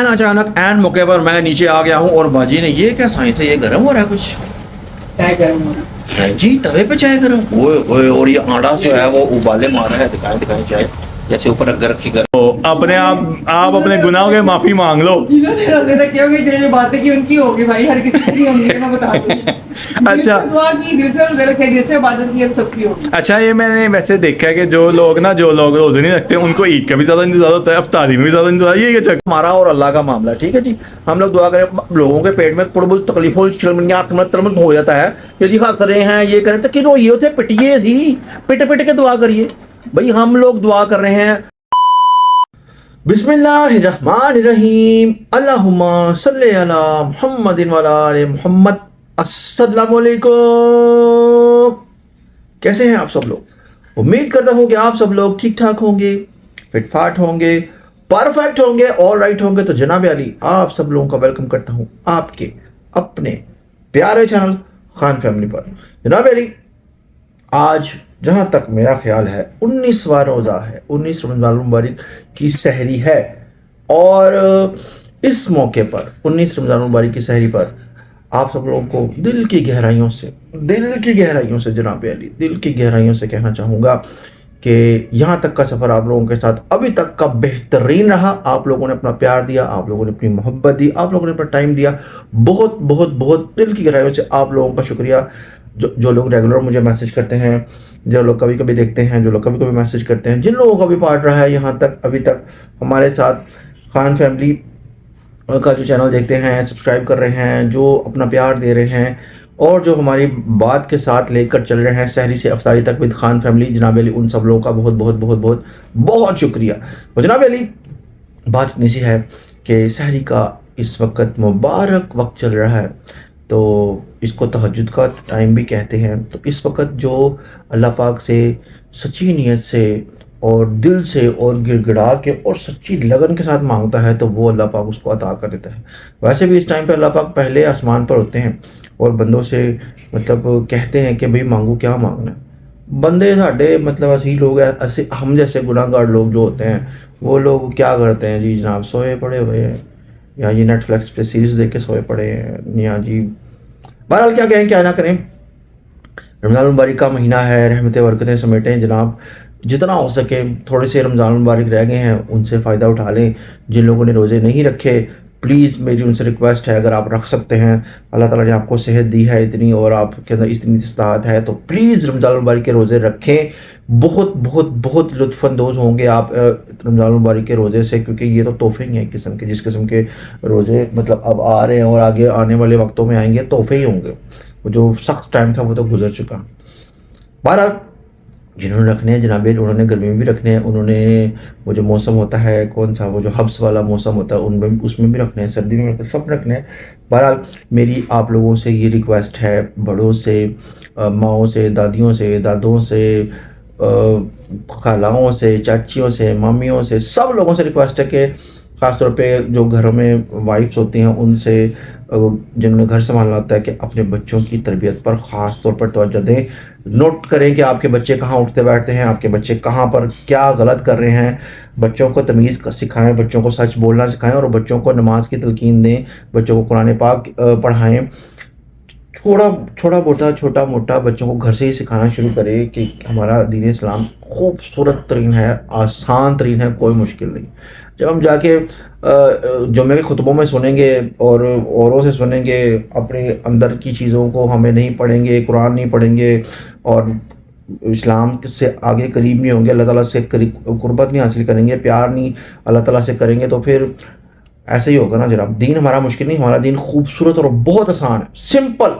अचानक एन मौके पर मैं नीचे आ गया हूँ और बाजी ने ये क्या साइंस है, ये गर्म हो रहा है कुछ। चाय गर्म हो रहा है जी, तवे पे चाय गर्म। ओए ओए, और ये आटा जो है वो उबाले मार रहा है। दिखाएं दिखाएं चाय जैसे ऊपर रख रखी कर। अपने आप अपने गुनाहों के माफी मांग लो। जिन्होंने रोजे रखे होंगे, जिन्होंने बातें की उनकी होगी भाई, हर किसी की होंगी, मैं बता दूं। दिल से दुआ की, दिल से रोजे रखे, दिल से इबादत की, अब सबकी होगी। अच्छा, ये मैंने वैसे देखा है कि जो लोग रोजे नहीं रखते उनको ईद का भी ज्यादा इंतजार होता है, अफ्तारी में भी ज्यादा इंतजार। ये क्या चक्कर हमारा और अल्लाह का मामला, ठीक है जी। हम लोग दुआ करें, लोगों के पेट में कुड़बुल तकलीफों शर्मिंदा हो जाता है कि जी हंस रहे हैं, ये करें तो कि रोइए थे, पिटिए सी, पिट पिट के दुआ करिए भाई। हम लोग दुआ कर रहे हैं। बिस्मिल्लाहिर्रहमानिर्रहीम, अल्लाहुम्मा सल्ली अला मुहम्मदिन व अला आलि मुहम्मद। अस्सलामु अलैकुम। कैसे हैं आप सब लोग? उम्मीद करता हूँ कि आप सब लोग ठीक ठाक होंगे, फिट फाट होंगे, परफेक्ट होंगे, ऑल राइट होंगे। तो जनाब अली, आप सब लोगों का वेलकम करता हूँ आपके अपने प्यारे चैनल खान फैमिली पर। जनाब अली, आज जहाँ तक मेरा ख्याल है 19वां रोज़ा है, 19 रमज़ान मुबारक की सहरी है। और इस मौके पर 19 रमज़ान मुबारक की सहरी पर आप सब लोगों को दिल की गहराइयों से जनाब अली, दिल की गहराइयों से कहना चाहूँगा कि यहाँ तक का सफ़र आप लोगों के साथ अभी तक का बेहतरीन रहा। आप लोगों ने अपना प्यार दिया, आप लोगों ने अपनी मोहब्बत दी, आप लोगों ने अपना टाइम दिया। बहुत बहुत बहुत दिल की गहराइयों से आप लोगों का शुक्रिया। जो लोग रेगुलर मुझे मैसेज करते हैं, जो लोग कभी कभी देखते हैं, जो लोग कभी कभी मैसेज करते हैं, जिन लोगों का भी पार्ट रहा है यहाँ तक अभी तक हमारे साथ खान फैमिली का जो चैनल देखते हैं, सब्सक्राइब कर रहे हैं, जो अपना प्यार दे रहे हैं और जो हमारी बात के साथ लेकर चल रहे हैं सहरी से अफ्तारी तक विद खान फैमिली, जनाब अली, उन सब लोगों का बहुत बहुत बहुत बहुत बहुत शुक्रिया। तो जनाब अली, बात इतनी सी है कि सहरी का इस वक्त मुबारक वक्त चल रहा है, तो इसको तहज्जुद का टाइम भी कहते हैं। तो इस वक्त जो अल्लाह पाक से सच्ची नीयत से और दिल से और गिड़गिड़ा के और सच्ची लगन के साथ मांगता है तो वो अल्लाह पाक उसको अता कर देता है। वैसे भी इस टाइम पे अल्लाह पाक पहले आसमान पर होते हैं और बंदों से मतलब कहते हैं कि भाई मांगो, क्या मांगना है। बंदे साढ़े मतलब ऐसे ही लोग हैं, ऐसे हम जैसे गुनाहगार लोग जो होते हैं वो लोग क्या करते हैं जी, जनाब सोए पड़े हुए हैं या जी नेटफ्लिक्स पे सीरीज़ देख के सोए पड़े हैं या जी बहरहाल क्या कहें क्या ना करें। रमज़ान मुबारक का महीना है, रहमतें बरकतें समेटें जनाब। जितना हो सके थोड़े से रमज़ान मुबारक रह गए हैं उनसे फ़ायदा उठा लें। जिन लोगों ने रोज़े नहीं रखे, प्लीज़ मेरी उनसे रिक्वेस्ट है, अगर आप रख सकते हैं, अल्लाह ताला ने आपको सेहत दी है इतनी और आपके अंदर इतनी इस्तात है, तो प्लीज़ रमज़ान मुबारक के रोज़े रखें। बहुत बहुत बहुत लुत्फ़अंदोज़ होंगे आप रमज़ान मुबारक के रोज़े से, क्योंकि ये तो तोहफ़े ही हैं एक किस्म के। जिस किस्म के रोज़े मतलब अब आ रहे हैं और आगे आने वाले वक्तों में आएंगे, तोहफ़े ही होंगे। वो जो सख्त टाइम था वो तो गुजर चुका। बहरहाल जिन्होंने रखने हैं जनाब, उन्होंने गर्मी में भी रखने हैं, उन्होंने वो जो मौसम होता है कौन सा, वो जो हब्स वाला मौसम होता है उनमें उसमें भी रखने हैं, सर्दी में रखने, सब रखने हैं। बहरहाल मेरी आप लोगों से ये रिक्वेस्ट है, बड़ों से, माओं से, दादियों से, दादों से, खालाओं से, चाचियों से, मामियों से, सब लोगों से रिक्वेस्ट है कि ख़ासतौर पे जो घरों में वाइफ्स होती हैं उनसे, जिन्होंने घर संभालना होता है, कि अपने बच्चों की तरबियत पर ख़ास तौर पर तवज्जो दें। नोट करें कि आपके बच्चे कहाँ उठते बैठते हैं, आपके बच्चे कहाँ पर क्या गलत कर रहे हैं। बच्चों को तमीज़ सिखाएं, बच्चों को सच बोलना सिखाएं और बच्चों को नमाज की तलकीन दें, बच्चों को कुरान पाक पढ़ाएं। छोटा मोटा बच्चों को घर से ही सिखाना शुरू करें कि हमारा दीन इस्लाम खूबसूरत तरीन है, आसान तरीन है, कोई मुश्किल नहीं। जब हम जाके जुम्मे के खुतबों में सुनेंगे और औरों से सुनेंगे, अपने अंदर की चीज़ों को हमें नहीं पढ़ेंगे, कुरान नहीं पढ़ेंगे और इस्लाम से आगे करीब नहीं होंगे, अल्लाह ताला से कुर्बत नहीं हासिल करेंगे, प्यार नहीं अल्लाह ताला से करेंगे, तो फिर ऐसे ही होगा ना जनाब। दीन हमारा मुश्किल नहीं, हमारा दीन खूबसूरत और बहुत आसान है, सिंपल,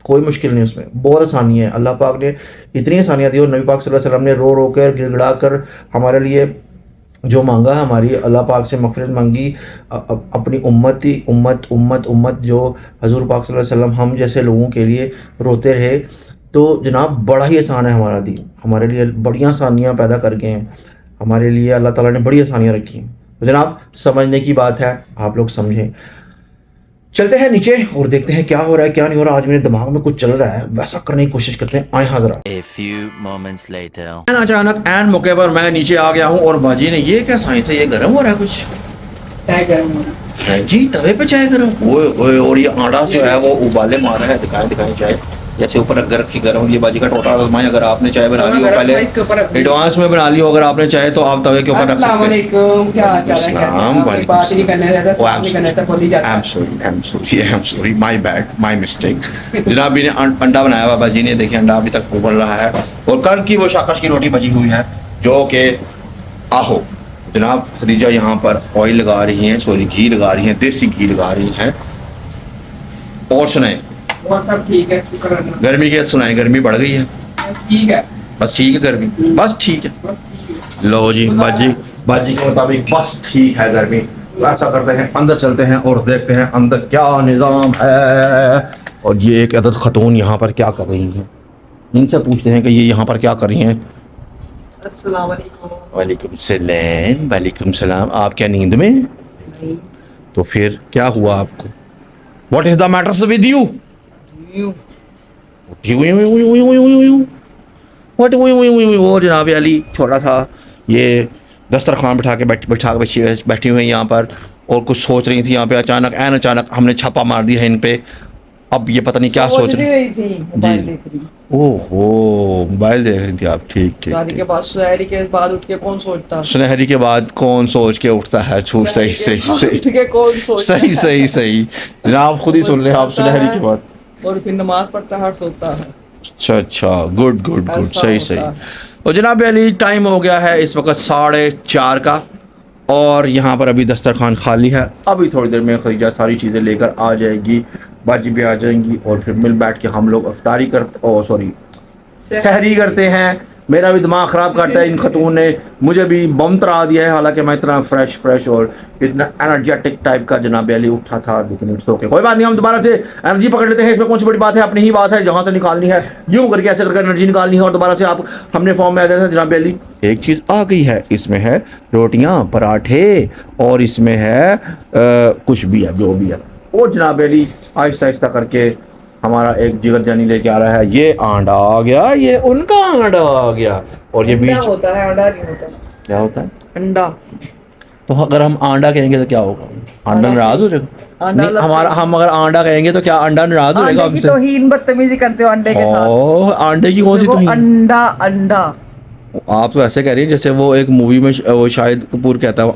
कोई मुश्किल नहीं उसमें, बहुत आसानी है। अल्लाह पाक ने इतनी आसानियाँ दी और नबी पाक सल्लल्लाहु अलैहि वसल्लम ने रो रो कर गिड़गिड़ा कर हमारे लिए जो मांगा, हमारी अल्लाह पाक से मग़फ़िरत मांगी, अपनी उम्मत जो हज़ूर पाक सल्लल्लाहु अलैहि वसल्लम हम जैसे लोगों के लिए रोते रहे। तो जनाब बड़ा ही आसान है हमारा दीन, हमारे लिए बड़ी आसानियाँ पैदा कर गए हैं, हमारे लिए अल्लाह ताला ने बड़ी आसानियाँ रखी हैं। तो जनाब समझने की बात है, आप लोग समझें। चलते हैं नीचे और देखते हैं क्या हो रहा है क्या नहीं हो रहा। आज मेरे दिमाग में कुछ चल रहा है, वैसा करने की कोशिश करते हैं। आए हाँ जरा। A few moments later. अचानक एन मौके पर मैं नीचे आ गया हूँ और बाजी ने ये क्या साइंस है, ये गर्म हो रहा है कुछ। चाय गर्म हो है जी, तवे पे चाय गरम। ओए ओए, और ये आटा जो है वो उबाले मार रहा है। दिखाएं चाय जैसे ऊपर रख रखी गर्म। ये बाजी का टोटा आजमाएं। अगर आपने चाय बना ली हो पहले इसके ऊपर रख दी। एडवांस में बना ली हो, अगर आपने चाहे तो आप तवे के ऊपर रख अस्सलाम सकते हैं। वालेकुम, क्या हाल चाल है? कैसे हैं आप? वालेकुम बात ही नहीं करने देता, सलाम नहीं करने देता, बोल ही जाता है। I'm sorry, my bad, my mistake। जनाब ने अंडा बनाया बाबा जी ने, देखिए अंडा अभी तक उबल रहा है। और कल की वो शाकश की रोटी बची हुई है जो कि आहो जनाब खदीजा यहाँ पर ऑयल लगा रही हैं, सॉरी घी लगा रही हैं, देसी घी लगा रही हैं। और सुनाए और सब ठीक है, शुक्र अल्लाह। गर्मी के सुनाए, गर्मी बढ़ गई है। ठीक है, बस ठीक है गर्मी, बस ठीक है। बस ठीक है। लो जी, बाजी के मुताबिक बस ठीक है गर्मी। ऐसा करते हैं, अंदर चलते हैं और देखते हैं अंदर क्या निज़ाम है। और ये एक अदद खतून यहाँ पर क्या कर रही हैं, इनसे पूछते हैं कि ये यहाँ पर क्या कर रही हैं। अस्सलाम वालेकुम। वालेकुम सलाम। वालेकुम सलाम। आप क्या नींद में? नहीं, तो फिर क्या हुआ आपको? What is the matters with you? यूं वो जनाब अली छोटा सा ये दस्तरखान बैठी हुई है यहाँ पर और कुछ सोच रही थी यहाँ पे। अचानक हमने छापा मार दिया है इन पे। अब ये पता नहीं क्या सोच रही। रही थी, मोबाइल देख रही। ओहो, मोबाइल देख रही थी आप? ठीक शादी के बाद, सुनहरी के बाद उठ के कौन सोचता? सुनहरी के बाद कौन सोच के उठता है? छू सही उठ के कौन सोचता? सही जनाब खुद ही सुन ले आप। सुनहरी के बाद और फिर नमाज पढ़ता है, सोता है। अच्छा, गुड ऐसा सही होता है। और जनाब अली टाइम हो गया है इस वक्त 4:30 का और यहाँ पर अभी दस्तरखान खाली है। अभी थोड़ी देर में खदीजा सारी चीज़ें लेकर आ जाएगी, बाजी भी आ जाएंगी और फिर मिल बैठ के हम लोग सहरी करते हैं। मेरा भी दिमाग ख़राब करता है इन खतून ने, मुझे भी बम तरा दिया है। हालांकि मैं इतना फ्रेश और इतना एनर्जेटिक टाइप का जनाब अली उठा था, लेकिन इट्स ओके, कोई बात नहीं। हम दोबारा से एनर्जी पकड़ लेते हैं। इसमें कौन सी बड़ी बात है, अपनी ही बात है जहाँ से निकालनी है, यूँ करके ऐसे करके एनर्जी निकालनी है और दोबारा से आप हमने फॉर्म में आ जाना है। जनाब अली एक चीज़ आ गई है, इसमें है रोटियाँ पराठे और इसमें है कुछ भी है, जो भी है। और जनाब अली आहिस्ता आहिस्ता करके हमारा एक जिगर जानी लेके आ रहा है। ये आंडा आ गया, ये उनका आंडा आ गया और ये बीच होता है, अंडा नहीं होता। क्या होता है? अंडा। तो अगर हम आंडा कहेंगे तो क्या होगा? अंडा नाराज हो जाएगा? अंडा नहीं, हमारा हम अगर आंडा कहेंगे तो क्या अंडा नाराज हो जाएगा अंडे की हमसे? तौहीन बदतमीजी करते हो अंडे के साथ। ओह, अंडे की कौन सी तौहीन? अंडा। आप तो ऐसे कह रही हैं जैसे वो एक मूवी में वो शाहिद कपूर कहता है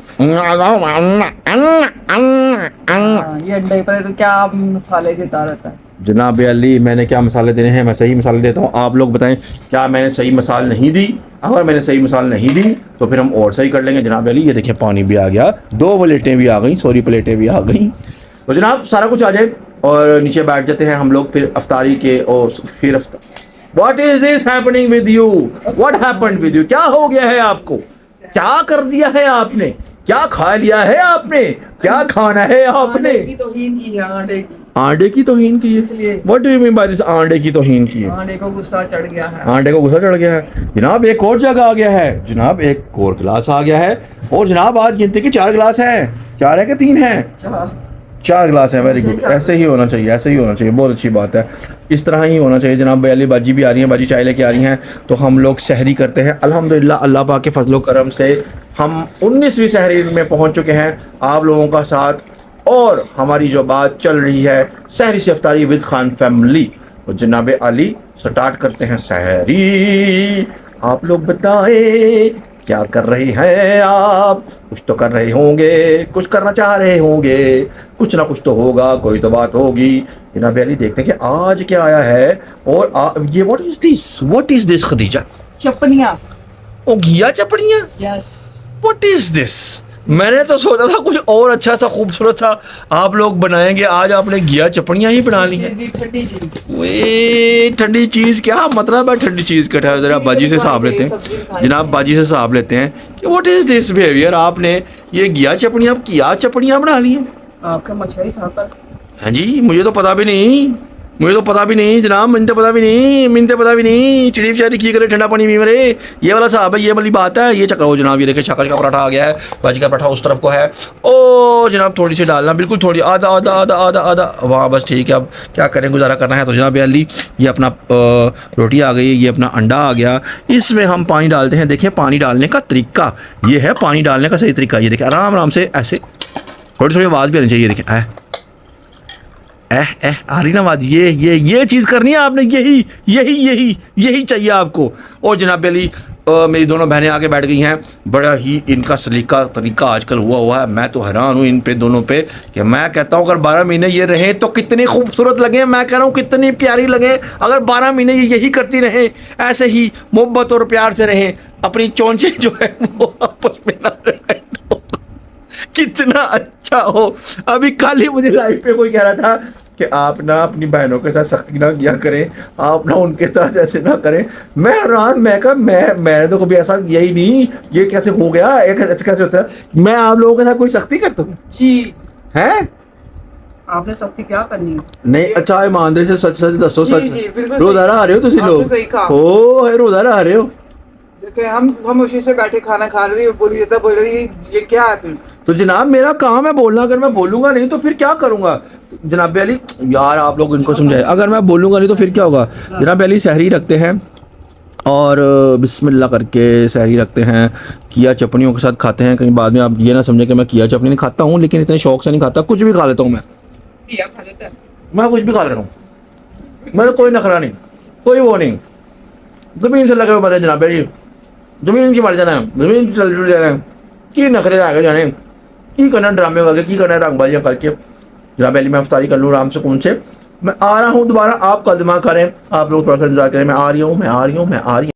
ये अंडे पर तो क्या मसाले देता रहता है। जनाब अली मैंने क्या मसाले देने हैं? मैं सही मसाले देता हूँ। आप लोग बताएं क्या मैंने सही मसाल नहीं दी? अगर मैंने सही मसाल नहीं दी तो फिर हम और सही कर लेंगे। जनाब अली ये देखिए पानी भी आ गया, 2 प्लेटें भी आ गई, सॉरी प्लेटें भी आ गई। तो जनाब सारा कुछ आ जाए और नीचे बैठ जाते हैं हम लोग फिर अफ्तारी के। और फिर what is this happening with you? What happened with you? क्या हो गया है आपको? क्या कर दिया है आपने? क्या खा लिया है आपने? क्या खाना है आपने? अंडे की तौहीन की है, अंडे की। आंडे की तौहीन की है? इसलिए। What do you mean by this? आंडे की तौहीन की है? अंडे को गुस्सा चढ़ गया है। आंडे को गुस्सा चढ़ गया है। जनाब एक और जगह आ गया है, जनाब एक और गिलास आ गया है। और जनाब आज गिनती के 4 गिलास हैं। 4 है कि 3 है? 4 गिलास है। वेरी गुड, ऐसे ही होना चाहिए, बहुत अच्छी बात है। इस तरह ही होना चाहिए। जनाब अली बाजी भी आ रही हैं, बाजी चाय लेके आ रही हैं, तो हम लोग सहरी करते हैं। अल्हम्दुलिल्लाह अल्लाह पाक के फजलो करम से हम 19वीं सहरी में पहुंच चुके हैं आप लोगों का साथ। और हमारी जो बात चल रही है सहरी से अफ्तारी विद खान फैमिली, और जनाब अली स्टार्ट करते हैं सहरी। आप लोग बताएं क्या कर रहे हैं आप? कुछ तो कर रहे होंगे, कुछ करना चाह रहे होंगे, कुछ ना कुछ तो होगा, कोई तो बात होगी। जनाब अली देखते हैं कि आज क्या आया है। और ये व्हाट इज दिस खदीजा? चपनिया। ओ घिया चपड़ियाँ? यस। What is this? मैंने तो सोचा था कुछ और अच्छा सा खूबसूरत सा आप लोग बनाएंगे, आज आपने घिया चपड़ियाँ ही बना ली हैं। ठंडी चीज। वे ठंडी चीज़ क्या मतलब है? ठंडी चीज़ का है जरा बाजी से हिसाब लेते हैं। जनाब बाजी से हिसाब लेते हैं कि व्हाट इज दिस बिहेवियर? आपने ये घिया चपड़ियाँ किया चपड़ियाँ बना ली हैं? आपका मछली था पर। हाँ जी, मुझे तो पता भी नहीं जनाब, मुझे तो पता भी नहीं। चिड़ी बेचारी की करे ठंडा पानी भी मेरे, ये वाला साहब है, ये वाली बात है। ये चक्कर हो जनाब, ये देखिए शाकश का पराठा आ गया है, बाजी का पराठा उस तरफ को है। ओ जनाब थोड़ी सी डालना, बिल्कुल थोड़ी, आधा वहाँ बस ठीक है। अब क्या करें, गुजारा करना है। तो जनाब अली ये अपना रोटी आ गई, ये अपना अंडा आ गया। इसमें हम पानी डालते हैं। देखिए पानी डालने का तरीका ये है, पानी डालने का सही तरीका ये देखिए, आराम से ऐसे थोड़ी थोड़ी आवाज़ भी आनी चाहिए। देखिए आ रही ना आवाज़, ये चीज़ करनी है आपने, यही चाहिए आपको। और जनाब अली मेरी दोनों बहनें आके बैठ गई हैं, बड़ा ही इनका तरीका आजकल हुआ है। मैं तो हैरान हूँ इन पे दोनों पे कि मैं कहता हूँ अगर 12 महीने ये रहे तो कितनी खूबसूरत लगे, मैं कह रहा हूँ कितनी प्यारी लगे। अगर 12 महीने ये यही करती रहे, ऐसे ही मोहब्बत और प्यार से रहें, अपनी चोंचे जो है वो आपस में ना रहे तो कितना अच्छा हो। अभी कल ही मुझे लाइव पे कोई कह रहा था कि आप ना अपनी बहनों के साथ सख्ती ना किया करें, आप ना उनके साथ ऐसे ना करें। मैं हैरान, मैं कहा मैंने तो कभी ऐसा किया ही नहीं, ये कैसे हो गया, एक ऐसे कैसे होता है। मैं आप लोगों के साथ कोई सख्ती करता हूँ जी, हैं? आपने सख्ती क्या करनी है? नहीं, अच्छा ईमानदारी से सच सच दसो, जी, सच जी, बिल्कुल रोजाना आ रहे हो तुम आपने लोग? सही कहा। ओ है, रोजाना आ रहे हो? देखिए हम उसी से बैठे खाना खा रहे हैं, बोली जाता बोल रही ये क्या है फिर? तो जनाब मेरा काम है बोलना, अगर मैं बोलूंगा नहीं तो फिर क्या करूंगा? जनाब अली यार आप लोग इनको समझाए, अगर मैं बोलूंगा नहीं तो फिर क्या होगा? जनाब अली सहरी रखते हैं और बिस्मिल्लाह करके सहरी रखते हैं, किया चपनियों के साथ खाते हैं। कहीं बाद में आप ये ना समझे कि मैं किया चपनी नहीं खाता हूँ, लेकिन इतने शौक से नहीं खाता, कुछ भी खा लेता हूँ मैं। किया खा लेता है। मैं कुछ भी खा लेता हूँ, मेरा कोई नखरा नहीं, कोई वो नहीं। जमीन से लगे हुए बात है जनाब अली, जमीन की मर जाना है, जमीन चल जुल जाना है, की नखरे आगे जाने की करना, ड्रामे करके की करना, रंगबाजियाँ करके। जनाब अली मैं अफ्तारी कर लूँ आराम से कौन से, मैं आ रहा हूँ दोबारा, आपका दिमाग करें, आप लोग थोड़ा सा इंतजार करें, मैं आ रही हूँ।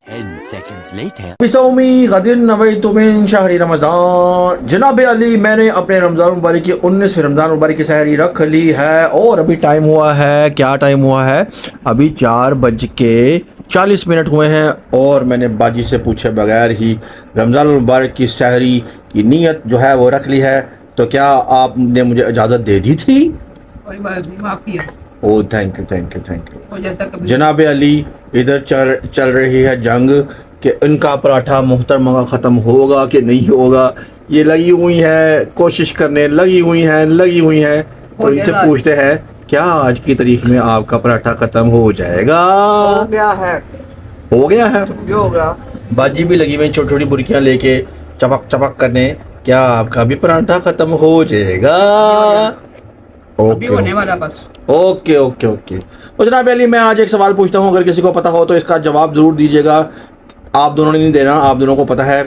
10 seconds later. बिसौमी गदिन नवैतु मिन शहरी रमज़ान। जनाब अली मैंने अपने रमज़ान मुबारक की 19 रमज़ान मुबारक की सहरी रख ली है और अभी टाइम हुआ है, क्या टाइम हुआ है? अभी 4:40 हुए हैं और मैंने बाजी से पूछे बगैर ही रमज़ान मुबारक की सहरी की नीयत जो है वो रख ली है। तो क्या आपने मुझे इजाज़त दे दी थी? कोई बात नहीं, माफी है। ओ थैंक यू। हो जाता कभी। जनाब अली इधर चल रही है जंग कि इनका पराठा मुहतरमा का ख़त्म होगा कि नहीं होगा। ये लगी हुई है कोशिश करने, लगी हुई हैं। तो इनसे पूछते हैं क्या आज की तारीख में आपका पराठा ख़त्म हो जाएगा? हो गया है, जो होगा। बाजी भी लगी हुई छोटी छोटी बुरकियाँ लेके चपक करने, क्या आपका भी पराठा ख़त्म हो जाएगा? अभी होने वाला बस। ओके। तो जनाब अली मैं आज एक सवाल पूछता हूँ, अगर किसी को पता हो तो इसका जवाब ज़रूर दीजिएगा। आप दोनों ने नहीं देना, आप दोनों को पता है।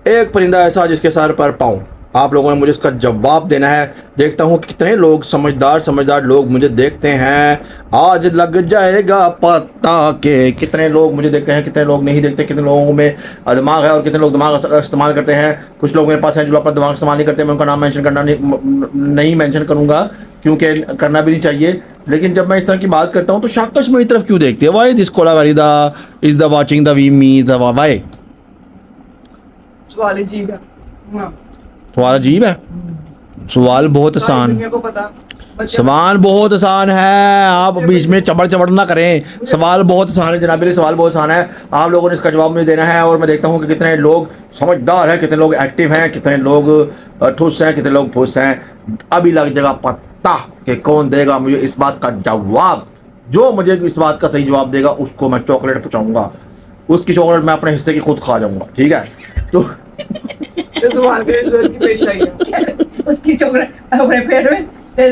एक परिंदा ऐसा जिसके सर पर पाँव, आप लोगों ने मुझे इसका जवाब देना है। देखता हूँ कितने लोग समझदार लोग मुझे देखते हैं। आज लग जाएगा पता के कितने लोग मुझे देखते हैं, कितने लोग नहीं देखते, कितने लोगों में दिमाग है और कितने लोग दिमाग इस्तेमाल करते हैं। कुछ लोग मेरे पास हैं जो अपना दिमाग इस्तेमाल नहीं करते, मैं उनका नाम मेंशन करना नहीं मेंशन करूँगा क्योंकि करना भी नहीं चाहिए। लेकिन जब मैं इस तरह की बात करता हूँ तो शाकश मेरी तरफ क्यों देखते हैं? Why this Kolaveri di is the watching the we me the why? सवाल अजीब है। हाँ। सवाल अजीब है? सवाल बहुत आसान, दुनिया को पता। सवाल बहुत आसान है, आप बीच में चबड़ ना करें। सवाल बहुत आसान है जनाब, सवाल बहुत आसान है। आप लोगों ने इसका जवाब मुझे देना है और मैं देखता हूँ कि कितने लोग समझदार हैं, कितने लोग एक्टिव हैं, कितने लोग ठुस हैं, कितने लोग फुस हैं। अभी लग जाएगा पता कि कौन देगा मुझे इस बात का जवाब। जो मुझे इस बात का सही जवाब देगा उसको मैं चॉकलेट पहुँचाऊँगा, उसकी चॉकलेट मैं अपने हिस्से की खुद खा जाऊँगा, ठीक है? तो सवाल के ईश्वर की पेश आई है। उसकी चॉकलेट अपने पेट में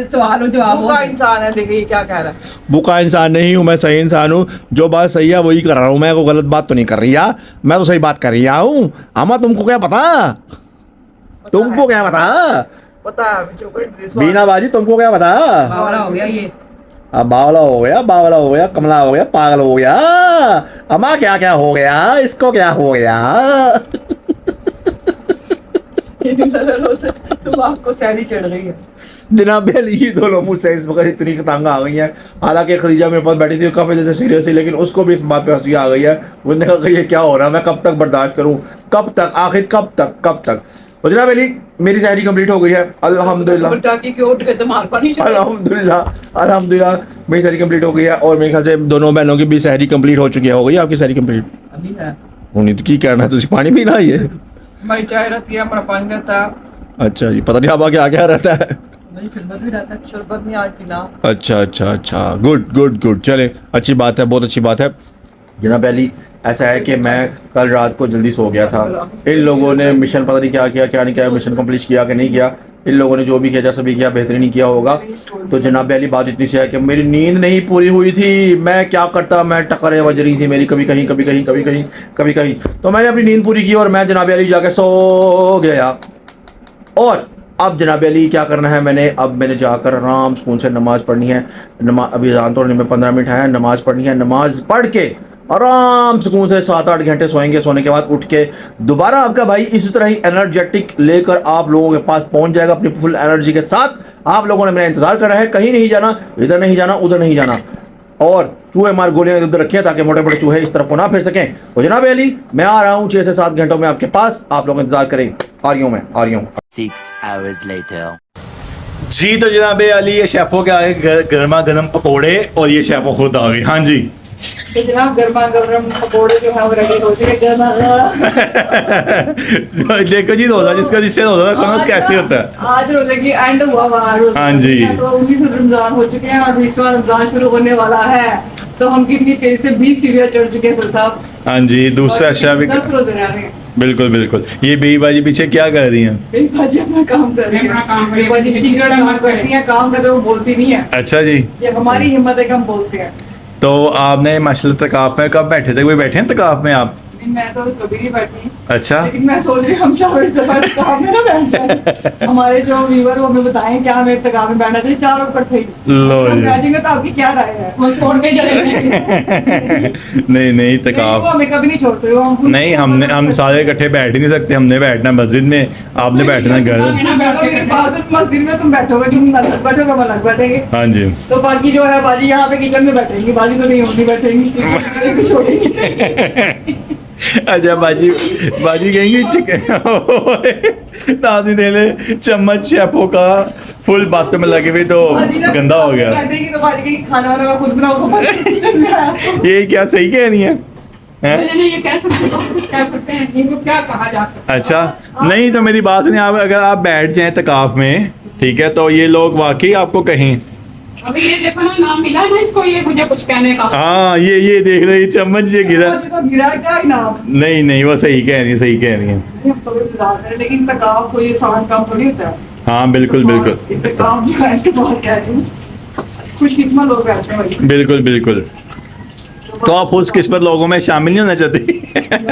सवाल हो जवाब भूखा इंसान है। देखिए ये क्या कह रहा है। भूखा इंसान नहीं हूँ मैं, सही इंसान हूँ। जो बात सही है वही कर रहा हूँ मैं, कोई गलत बात तो नहीं कर रही है। मैं तो सही बात कर रही हूँ। अम्मा तुमको क्या पता? तुमको क्या पता है चॉकलेट बीना बाजी, तुमको क्या पता? बावला हो गया ये। अब बावला हो गया, कमला हो गया, पागल हो गया। अम्मा क्या हो गया, इसको क्या हो गया? दिमाग को सैरी चढ़ रही है। जनाब ये दोनों मुझसे इस वक्त इतनी तंग आ गई हैं। हालांकि खदीजा मेरे पास बैठी थी काफ़ी जैसे सीरियसली, लेकिन उसको भी इस बात पे हंसी आ गई है। उसने कहा कि ये क्या हो रहा है, मैं कब तक बर्दाश्त करूं, कब तक, आखिर कब तक? तो जनाब अली मेरी सहरी कंप्लीट हो गई है अल्हम्दुलिल्लाह। अल्हम्दुलिल्लाह मेरी सहरी कंप्लीट हो गई है और मेरे ख्याल से दोनों बहनों की भी सहरी कंप्लीट हो चुकी है। हो गई आपकी सहरी कंप्लीट? अभी है। होनी तो की करना है, तुझे पानी पीना है ये? हमारी चाय रहती है, हमारा पानी रहता है। अच्छा जी, पता नहीं आपका क्या रहता है? नहीं, शरबत भी रहता है। शरबत नहीं आज पीना। अच्छा, गुड, चले अच्छी बात है, बहुत अच्छी बात है। जनाब अली ऐसा है कि मैं कल रात को जल्दी सो गया था। इन लोगों ने मिशन पता नहीं क्या किया, क्या नहीं किया, मिशन कंप्लीट किया कि नहीं किया। इन लोगों ने जो भी किया जैसा भी किया बेहतरीन नहीं किया होगा। तो जनाब अली बात इतनी सी है कि मेरी नींद नहीं पूरी हुई थी, मैं क्या करता, मैं टकरें बज रही थी मेरी, कभी कहीं कभी कहीं कभी कहीं कभी कहीं। तो मैंने अपनी नींद पूरी की और मैं जनाब अली जाके सो गया। और अब जनाब अली क्या करना है, मैंने जाकर आराम सुकून से नमाज पढ़नी है। अभी अज़ान तोड़ने में 15 मिनट है, नमाज पढ़नी है। नमाज पढ़ के आराम सुकून से 7-8 घंटे सोएंगे। सोने के बाद उठ के दोबारा आपका भाई इसी तरह ही एनर्जेटिक लेकर आप लोगों के पास पहुंच जाएगा अपनी फुल एनर्जी के साथ। आप लोगों ने मेरा इंतजार कर रहा है, कहीं नहीं जाना, इधर नहीं जाना, उधर नहीं जाना। और चूहे मार गोलियां उधर रखिए ताकि मोटे मोटे चूहे इस तरफ को ना फिर सकें। तो जनाब अली मैं आ रहा हूँ 6 से 7 घंटों में आपके पास, आप लोग इंतजार करें। आ रही हूँ। 6 hours later. जी तो जनाब अली ये शेफों के आगे गर्मा गर्म पकोड़े और ये शेफों खुद आ गए। हाँ जी तो जनाब गर्मा गर्म पकौड़े जो है वो रेडी हो चुके गर्मा देखो जी रोजा जिससे रोजा रखना उसका कैसे होता है। आज रोजे की एंड हुआ बाहर। हाँ जी। तो 19 रमजान हो चुके हैं और 20वां रमजान शुरू होने वाला है। तो हम कितनी तेज से 20 सीढ़ियां चढ़ चुके हैं साहब। हाँ जी दूसरा अच्छा भी 10 रोजे रह रहे हैं। बिल्कुल बिल्कुल। ये बेईबाजी पीछे क्या कर रही हैं? मेरी बाजी अपना काम कर रही है। बाजी सीक्रेट काम करती है, काम करते वो बोलती नहीं है। अच्छा जी। ये हमारी हिम्मत है कि हम बोलते हैं। तो आपने माशाल्लाह तकाफ में कब बैठे थे? कोई बैठे हैं तकाफ में आप? मैं तो कभी नहीं बैठी। अच्छा। लेकिन मैं सोच रही हूँ हम चारों इस दफा तकाब में ना बैठ जाएं। हमारे जो व्यूअर वो हमें बताएं क्या हमें तकाब में बैठना चाहिए, चारों इकट्ठे ही। लो हम जी। बैठेंगे तो आपकी क्या राय है? वो छोड़ के चले नहीं नहीं नहीं, वो तकाफ हमें कभी नहीं छोड़ते वो नहीं, हम सारे इकट्ठे बैठ ही नहीं सकते। हमने बैठना मस्जिद में, आपने बैठना घर। मस्जिद में तुम बैठोगे, तुम अलग बैठोगे, हम अलग बैठेंगे। हाँ जी। तो बाकी जो है बाजी यहाँ पे किचन में बैठेंगी, बाजी तो नहीं होगी बैठेंगी छोड़ेंगी। अच्छा बाजी कहेंगी चिकन दादी ने ले चम्मच शेफों का फुल बातों में लगे हुए तो गंदा हो गया। बैठेगी तो बाजी कहेगी खाना वाना मैं खुद बनाऊँ तो किचन में आया। ये क्या सही कह रही है? नहीं ये कह सकते हैं इनको क्या कहा जा सकता है। अच्छा नहीं तो मेरी बात सुनिए, आप अगर आप बैठ जाएं तकाफ में, ठीक है, तो ये लोग वाकई आपको कहें अभी ये देखो ना नाम मिला ना इसको, ये मुझे कुछ कहने का। हाँ ये देख रहे चम्मच ये गिरा। बाजी तो गिरा क्या इनाम? नहीं वो सही कह रही है, सही कह रही है। हम तो इंतजार करें, लेकिन तकाब कोई आसान काम थोड़ी होता है। हाँ बिल्कुल बिल्कुल तकाब जो है तो बहुत कह रही हूँ, खुशकिस्मत लोग रहते हैं भाई। बिल्कुल बिल्कुल। तो आप खुशकिस्मत लोगों में शामिल नहीं होना चाहते?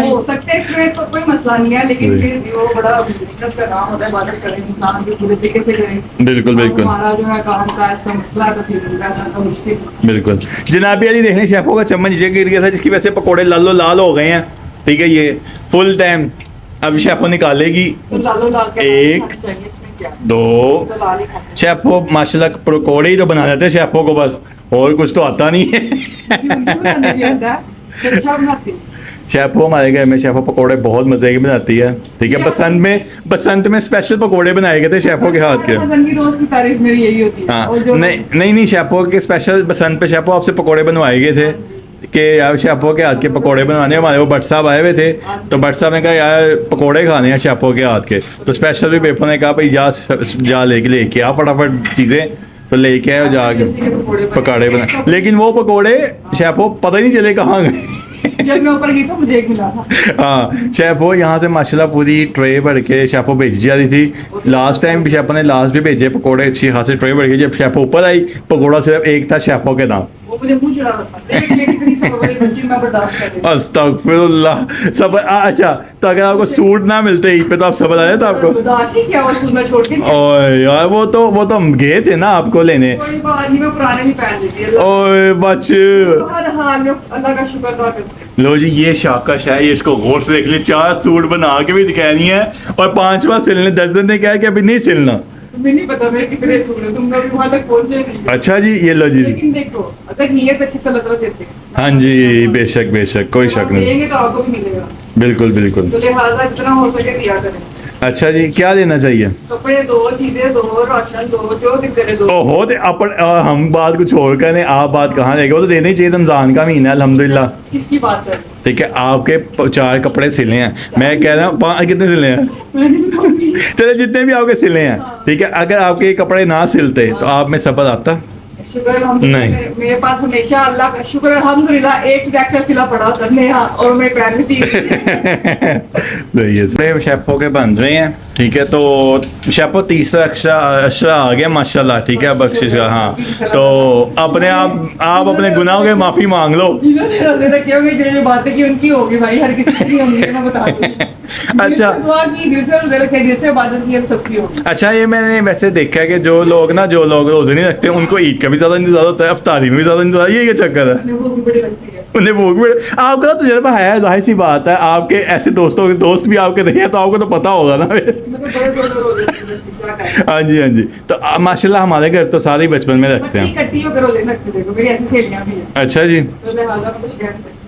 हो सकते हैं, इसमें तो कोई मसला नहीं है, लेकिन फिर भी वो बड़ा मेहनत का काम होता है। इबादत करें इंसान जो पूरे तरीके से करें। बिल्कुल बिल्कुल हमारा जो है काम का ऐसा मसला है तो फिर तो मुश्किल। बिल्कुल। जनाबी अली देखने शेफों का चम्मच नीचे गिर गया था जिसकी वजह से पकोड़े लालो लाल हो गए हैं, ठीक है। ये फुल टाइम अब शेफों निकालेगी। तो लालो लाल के एक, खाना चाहिए, इसमें क्या? दो तो लाल ही खाते शेफों माशाल्लाह पकोड़े ही तो बना देते हैं शेफों को, बस और कुछ तो आता नहीं है। हैं। बनाने भी आता है, तो अच्छा बनाती है। शेफो हमारे घर में शेफो पकोड़े बहुत मजे के बनाती है, ठीक है। बसंत में स्पेशल पकोड़े बनाए गए थे शेफो के हाथ के। पसंद की रोज की तारीफ मेरी यही होती है। हाँ और जो नहीं शेफो के स्पेशल बसंत पे शेफो आपसे पकोड़े बनवाए गए थे कि यार शेफो के हाथ के पकोड़े बनवाने। हमारे वो भट्ट साहब आए हुए थे तो भट्ट साहब ने कहा यार पकोड़े खाने हैं शेफो के हाथ के। तो स्पेशल भी बेपो ने कहा भाई जा लेके आ फटाफट चीज़ें, तो लेके आए जाके पकौड़े बना। लेकिन वो पकोड़े शेफो पता ही नहीं चले कहाँ गए। जब मैं ऊपर गई तो मुझे एक मिला था। हाँ शेफो यहाँ से माशाल्लाह पूरी ट्रे भर के शेफो भेजी जा रही थी। लास्ट टाइम शेफो ने लास्ट भी भेजे पकोड़े, अच्छी खासी ट्रे भर के। जब शेफो ऊपर आई पकोड़ा सिर्फ एक था शेफो के नाम। वो मुझे मुंह चढ़ा रहा था, लेकिन इतनी सब बड़ी बच्ची मैं बर्दाश्त कर रही हूँ। अस्तगफिरुल्लाह। सब अच्छा तो अगर आपको सूट ना मिलते ईद पे तो आप सबर आया था आपको? बर्दाश्त ही किया, वो शूज में छोड़ के नहीं। ओए यार वो तो हम गए थे ना आपको लेने। कोई बात नहीं, मैं पुराने ही पहन लेती है। ओए बच हर हाल में अल्लाह का शुक्र अदा करते हैं। लो जी ये शाकश है, ये इसको गौर से देख ले। 4 सूट बना के भी दिखानी है और 5वां सिलने। दर्जन ने कहा कि अभी नहीं सिलना। तुम्हें नहीं पता मेरे कितने सूट है, तुम कभी वहां तक पहुंचे नहीं। अच्छा जी ये लो जी। लेकिन देखो अगर नियत अच्छी तो अल्लाह ताला देते हैं। हाँ जी बेशक कोई शक नहीं। देंगे तो आपको भी मिलेगा। बिल्कुल। तो लिहाजा जितना हो सके दिया करें। अच्छा जी क्या लेना चाहिए? कपड़े दो, चीजें दो, राशन दो, जो दिखते रहे दो। ओहो ते अपन हम बात कुछ और करें, आप बात कहाँ लेंगे? वो तो देने ही चाहिए, रमजान का महीना है अल्हम्दुलिल्लाह। किसकी बात कर रहे ठीक है आपके 4 कपड़े सिले हैं, मैं कह रहा हूँ कितने सिले हैं? हो? चले जितने भी आपके सिले हैं, ठीक है। अगर आपके ये कपड़े ना सिलते तो आप में सबर आता? शुक्र अल्हम्दुलिल्लाह, नहीं। मेरे पास हमेशा अल्लाह का शुक्र अल्हम्दुलिल्लाह एक ट्रैक्टर सिला पड़ा करने यहाँ और मैं पहन ली थी। तो ये शेफों के बन रहे हैं ठीक है, तो शेफो तीसरा अशरा आ गया माशाल्लाह। ठीक है, बख्शिश का। हाँ, तो अपने आप अपने गुनाहों की माफी मांग लो। जिन्होंने रोजे रखे होंगे, जिन्होंने बातें की उनकी होगी भाई, हर किसी की नहीं होंगी, मैं बता दूं। दिल अच्छा। से दुआ की, दिल से रोजे रखे, दिल से इबादत की, अब सबकी होगी। अच्छा, ये मैंने वैसे देखा है कि जो लोग रोजे नहीं रखते उनको ईद का भी ज्यादा इंतजार होता है, अफ्तारी में भी ज्यादा इंतजार, ये क्या चक्कर है? अपने भूख भी बड़ी लगती है। उन्हें भूख भी, आपका तजुर्बा है, जाहिर सी बात है, आपके ऐसे दोस्त भी आपके नहीं है, तो आपको तो पता होगा ना। मतलब बड़े बड़े रोजे रखते हैं, क्या करें। हाँ जी, हाँ जी। तो माशाल्लाह हमारे घर तो सारे ही बचपन में रखते बच्ची हैं। इकट्ठी होकर रोजे रखते, देखो मेरी ऐसी सहेलियां भी हैं, अच्छा जी, तो लिहाजा मैं कुछ कहते हैं।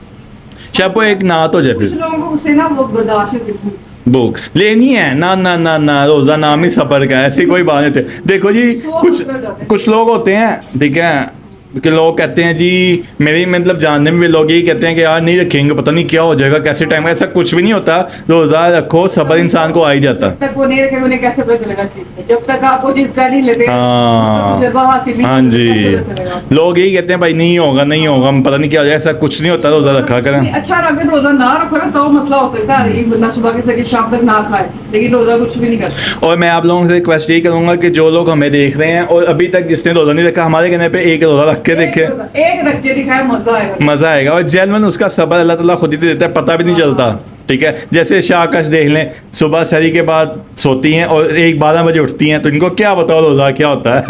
शेफो एक ना तो जय कुछ फिर लोगों को उससे ना वो बर्दाश्त नहीं होती। भूख लेनी है ना, ना ना ना, रोजा नाम ही सफर का है, ऐसी कोई बात नहीं थी। देखो जी, कुछ लोग होते हैं, ठीक है, कि लोग कहते हैं जी, मेरी मतलब जानने में भी लोग यही कहते हैं कि यार नहीं रखेंगे पता नहीं क्या हो जाएगा, कैसे टाइम, ऐसा कुछ भी नहीं होता। रोजा रखो, सबर इंसान को आ ही जाता। जब तक वो नहीं रखेंगे उन्हें कैसे पता चलेगा चीज़ में? जब तक आपको जिसका नहीं लेते, हाँ। उसका तजुर्बा हासिल नहीं हाँ होता, जी, कैसे पता चलेगा? लोग यही कहते हैं भाई नहीं होगा नहीं होगा, पता नहीं क्या हो जाएगा, ऐसा कुछ नहीं होता, रोजा रखा करें। अच्छा, अगर रोजा ना रखो ना तो मसला हो सकता है, एक बंदा सुबह के से शाम तक ना खाए, लेकिन रोजा कुछ भी नहीं करता। और मैं आप लोगों से रिक्वेस्ट यही करूंगा कि जो लोग हमें देख रहे हैं और अभी तक जिसने रोजा नहीं रखा, हमारे कहने पे एक रोजा रख के देखे, एक रखे दिखाए, मजा आएगा। मजा आएगा। और जेनवन उसका सबर अल्लाह ताला खुद ही दे देता है, पता भी नहीं चलता। ठीक है, जैसे शाहकश देख लें, सुबह सहरी के बाद सोती हैं और 1-12 बजे उठती हैं, तो इनको क्या बताओ रोजा क्या होता है?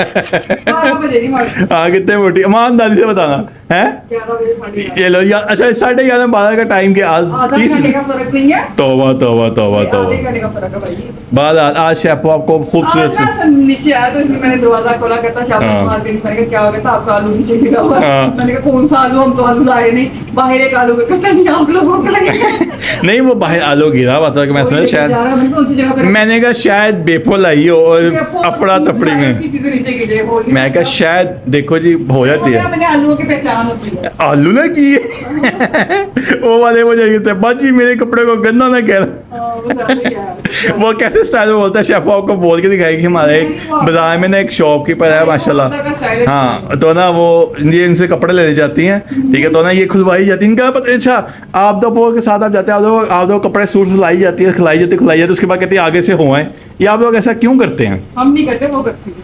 12 बजे नहीं मार, हाँ, कितने मोटी ईमानदारी से बताना है। 11 बजे, साढ़े 11। ये लो यार, अच्छा 11:30-12 का टाइम के आज आधा 30 घंटे मिनट। का फर्क नहीं है, तौबा तौबा तौबा आधे तौबा। घंटे का फर्क है भाई। बाद आज शेफो आपको खूबसूरत आज से ना नीचे आया तो इसमें मैंने दरवाजा खोला, कहता शाबाश हाँ। मार के, मैंने कहा क्या हो गया था, आपका आलू नीचे गिरा हुआ है। हाँ। मैंने कहा कौन सा आलू, हम तो आलू लाए नहीं, बाहर एक आलू का, कहता नहीं आप लोगों का है। नहीं, वो बाहर आलू गिरा हुआ था कि मैं समझा शायद, मैंने कहा शायद बेफुल आई हो और अफड़ा तफड़ी में, मैं कहा शायद देखो जी हो जाती है। मैंने आलूओं की पहचान होती है। आलू ना की वो वाले मुझे कहते हैं बाजी मेरे कपड़े को गंदा ना कह वो कैसे स्टाइल में बोलता है, शेफ आपको बोल के दिखाएगी। हमारे बाजार में ना एक शॉपकीपर है माशाल्लाह, हाँ, तो ना वो ये इनसे कपड़े ले जाती हैं, ठीक है, तो ना ये खुलवाई जाती है, इनका पता अच्छा आप दो के साथ आप जाते हैं, आप लोग कपड़े सूट सिलाई जाती है, खिलाई जाती है, उसके बाद कहती है आगे से हो आए। ये आप लोग ऐसा क्यों करते हैं? हम नहीं करते, वो करती है।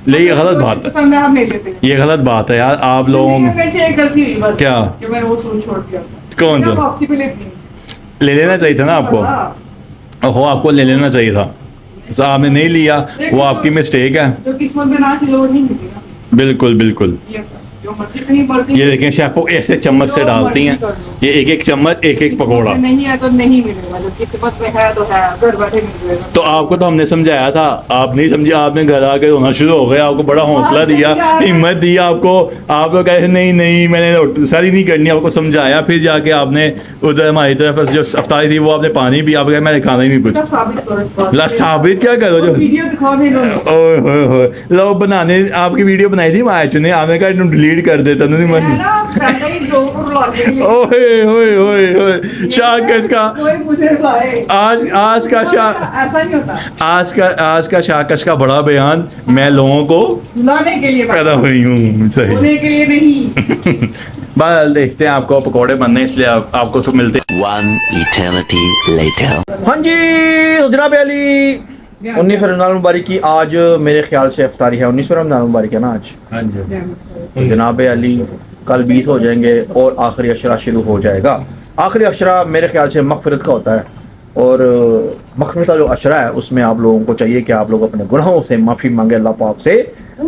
नहीं, ये गलत बात है, पसंद है, हम नहीं लेते। ये गलत बात है यार, आप लोगों मेरे से एक गलती हुई बस, क्या? कि मैंने वो सूट छोड़ दिया था। कौन सा? मैं वापसी पे लेती हूँ। ले लेना चाहिए था ना आपको, ओहो आपको ले लेना चाहिए था, आपने नहीं लिया, वो आपकी मिस्टेक है। जो किस्मत में ना चीज़ वो नहीं मिलती ना। बिल्कुल बिल्कुल। जो मर्जी कहीं बढ़ती ये देखें शेफो ऐसे चम्मच से डालती हैं, ये एक एक चम्मच एक एक पकौड़ा। नहीं है तो नहीं मिलेगा, जो किस्मत में है तो है, घर बैठे मिलेगा। तो आपको तो हमने समझाया था, आप नहीं समझे, आपने घर आके रोना शुरू हो गए, आपको बड़ा हौसला दिया, हिम्मत दिया आपको, आप लोग कहे नहीं नहीं मैंने सारी नहीं करनी, आपको समझाया, फिर जाके आपने उधर हमारी तरफ जो अफ्तारी थी वो आपने पानी भी, आप कहे मैंने खाना ही नहीं कुछ। साबित करो, ला साबित क्या करो जो वीडियो दिखाओ भी लोग। ओए होए होए, लोग बनाने आपकी वीडियो बनाई थी मैच ने, आपने कहा डिलीट कर देता नहीं मन। है ना, पहले ही जो को रुला देंगे। ओए होए होए होए, शाहकश का कोई मुझे रुलाए। आज का ऐसा नहीं होता, आज का शाहकश का बड़ा बयान, मैं लोगों को रुलाने के लिए पैदा हुई हूँ, सही। होने के लिए नहीं। बस देखते हैं आपको पकोड़े बनने, इसलिए आपको तो मिलते हैं। One eternity later. हाँ जी, तो जनाब अली 19 रमज़ान मुबारक की आज मेरे ख्याल से इफ्तारी है, 19 रमज़ान मुबारक है ना आज। हाँ जी, तो जनाब अली कल 20 हो जाएंगे और आखिरी अशरा शुरू हो जाएगा। आखिरी अशरा मेरे ख्याल से मग़फ़िरत का होता है, और मग़फ़िरत का जो अशरा है उसमें आप लोगों को चाहिए कि आप लोग अपने गुनाहों से माफ़ी मांगे अल्लाह पाक से,